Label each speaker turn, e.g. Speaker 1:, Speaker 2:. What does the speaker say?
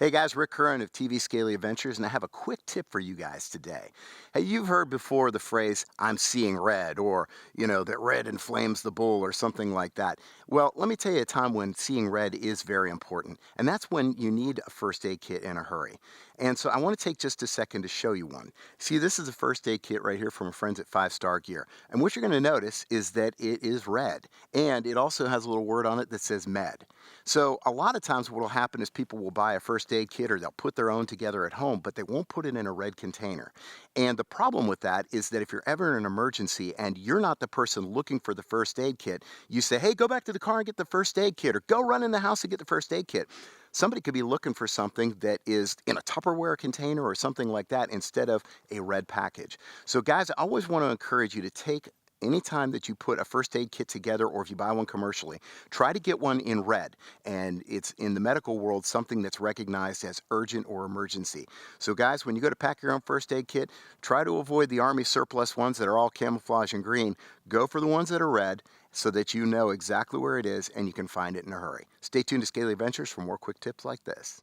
Speaker 1: Hey guys, Rick Curran of TV Scaly Adventures, and I have a quick tip for you guys today. Hey, you've heard before the phrase, I'm seeing red, or, that red inflames the bull, or something like that. Well, let me tell you a time when seeing red is very important, and that's when you need a first aid kit in a hurry. And so I want to take just a second to show you one. See, this is a first aid kit right here from our friends at 5-Star Gear. And what you're going to notice is that it is red, and it also has a little word on it that says med. So a lot of times what will happen is people will buy a first aid kit or they'll put their own together at home, but they won't put it in a red container. And the problem with that is that if you're ever in an emergency and you're not the person looking for the first aid kit, you say, hey, go back to the car and get the first aid kit, or go run in the house and get the first aid kit. Somebody could be looking for something that is in a Tupperware container or something like that instead of a red package. So guys, I always want to encourage you to take anytime that you put a first aid kit together, or if you buy one commercially, try to get one in red. And it's in the medical world something that's recognized as urgent or emergency. So guys, when you go to pack your own first aid kit, try to avoid the Army surplus ones that are all camouflage and green. Go for the ones that are red so that you know exactly where it is and you can find it in a hurry. Stay tuned to Scaly Adventures for more quick tips like this.